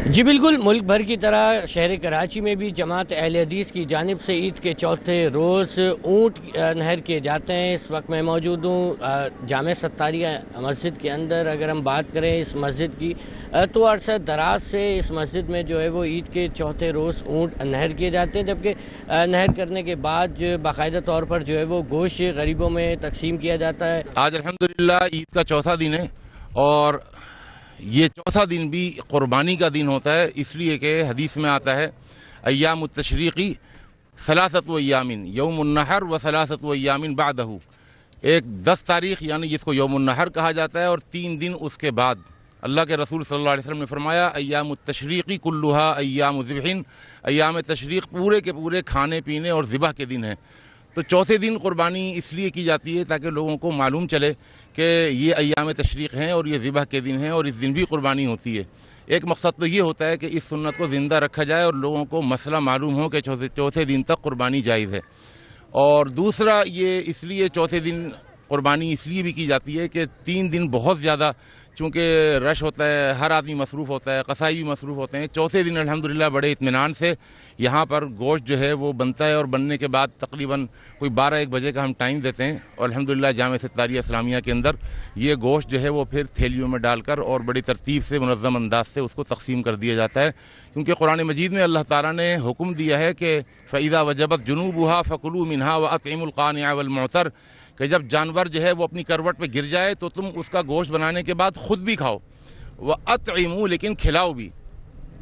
جی بالکل، ملک بھر کی طرح شہر کراچی میں بھی جماعت اہل حدیث کی جانب سے عید کے چوتھے روز اونٹ نہر کیے جاتے ہیں۔ اس وقت میں موجود ہوں جامع ستاریہ مسجد کے اندر۔ اگر ہم بات کریں اس مسجد کی تو عرصہ دراز سے اس مسجد میں جو ہے وہ عید کے چوتھے روز اونٹ نہر کیے جاتے ہیں، جبکہ نہر کرنے کے بعد جو باقاعدہ طور پر جو ہے وہ گوشت غریبوں میں تقسیم کیا جاتا ہے۔ آج الحمدللہ عید کا چوتھا دن ہے، اور یہ چوتھا دن بھی قربانی کا دن ہوتا ہے، اس لیے کہ حدیث میں آتا ہے ایام التشریقی ثلاثت و ایامن یوم النحر و ثلاثت و ایامن بعدہ، ایک 10 تاریخ یعنی جس کو یوم النحر کہا جاتا ہے، اور 3 دن اس کے بعد۔ اللہ کے رسول صلی اللہ علیہ وسلم نے فرمایا ایام التشریقی کلھا ایام ذبح، ایام تشریق پورے کے پورے کھانے پینے اور ذبح کے دن ہیں۔ تو چوتھے دن قربانی اس لیے کی جاتی ہے تاکہ لوگوں کو معلوم چلے کہ یہ ایام تشریق ہیں اور یہ ذبح کے دن ہیں، اور اس دن بھی قربانی ہوتی ہے۔ ایک مقصد تو یہ ہوتا ہے کہ اس سنت کو زندہ رکھا جائے اور لوگوں کو مسئلہ معلوم ہو کہ چوتھے دن تک قربانی جائز ہے۔ اور دوسرا یہ اس لیے چوتھے دن قربانی اس لیے بھی کی جاتی ہے کہ 3 دن بہت زیادہ چونکہ رش ہوتا ہے، ہر آدمی مصروف ہوتا ہے، قصائی بھی مصروف ہوتے ہیں۔ چوتھے دن الحمدللہ بڑے اطمینان سے یہاں پر گوشت جو ہے وہ بنتا ہے، اور بننے کے بعد تقریباً کوئی 12-1 بجے کا ہم ٹائم دیتے ہیں، اور الحمدللہ جامع ستاریہ اسلامیہ کے اندر یہ گوشت جو ہے وہ پھر تھیلیوں میں ڈال کر اور بڑی ترتیب سے منظم انداز سے اس کو تقسیم کر دیا جاتا ہے، کیونکہ قرآن مجید میں اللہ تعالیٰ نے حکم دیا ہے کہ فَإِذَا وَجَبَتْ جُنُوبُهَا فَكُلُوا مِنْهَا وَأَطْعِمُوا الْقَانِعَ وَالْمُعْتَرَّ، کہ جب جانور جو ہے وہ اپنی کروٹ پہ گر جائے تو تم اس کا گوشت بنانے کے بعد خود بھی کھاؤ، وَأَطْعِمُوا لیکن کھلاؤ بھی۔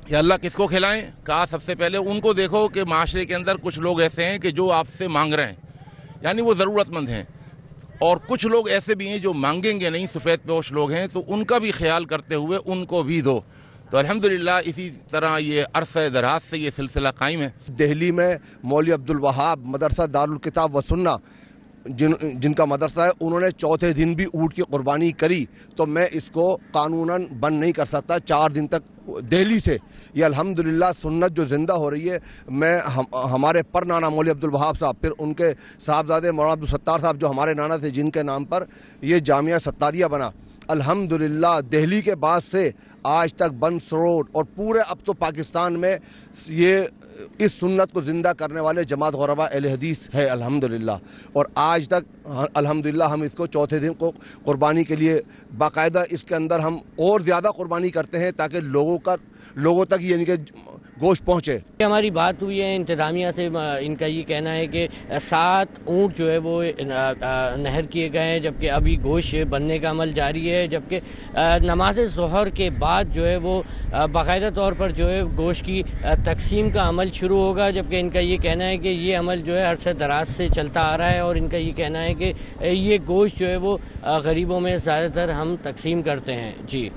یا اللہ کس کو کھلائیں؟ کہا سب سے پہلے ان کو دیکھو کہ معاشرے کے اندر کچھ لوگ ایسے ہیں کہ جو آپ سے مانگ رہے ہیں، یعنی وہ ضرورت مند ہیں، اور کچھ لوگ ایسے بھی ہیں جو مانگیں گے نہیں، سفید پوش لوگ ہیں، تو ان کا بھی خیال کرتے ہوئے ان کو بھی دو۔ تو الحمدللہ اسی طرح یہ عرصہ دراز سے یہ سلسلہ قائم ہے۔ دہلی میں مولوی عبدالوہاب مدرسہ دارالکتاب و سنہ جن کا مدرسہ ہے، انہوں نے چوتھے دن بھی اونٹ کی قربانی کری، تو میں اس کو قانوناً بند نہیں کر سکتا 4 دن تک دہلی سے۔ یہ الحمدللہ سنت جو زندہ ہو رہی ہے، میں ہمارے پر نانا مولوی عبدالوہاب صاحب، پھر ان کے صاحبزادے مولانا عبدالستار صاحب جو ہمارے نانا تھے، جن کے نام پر یہ جامعہ ستاریہ بنا، الحمدللہ دہلی کے بعد سے آج تک بنس روڈ اور پورے اب تو پاکستان میں یہ اس سنت کو زندہ کرنے والے جماعت غرباء اہل حدیث ہے الحمدللہ۔ اور آج تک الحمدللہ ہم اس کو چوتھے دن کو قربانی کے لیے باقاعدہ اس کے اندر ہم اور زیادہ قربانی کرتے ہیں تاکہ لوگوں تک یعنی کہ گوشت پہنچے۔ ہماری بات ہوئی ہے انتظامیہ سے، ان کا یہ کہنا ہے کہ 7 اونٹ جو ہے وہ نہر کیے گئے ہیں، جبکہ ابھی گوشت بننے کا عمل جاری ہے، جبکہ نماز ظہر کے بعد جو ہے وہ باقاعدہ طور پر جو ہے گوشت کی تقسیم کا عمل شروع ہوگا، جبکہ ان کا یہ کہنا ہے کہ یہ عمل جو ہے عرصہ دراز سے چلتا آ رہا ہے، اور ان کا یہ کہنا ہے کہ یہ گوشت جو ہے وہ غریبوں میں زیادہ تر ہم تقسیم کرتے ہیں۔ جی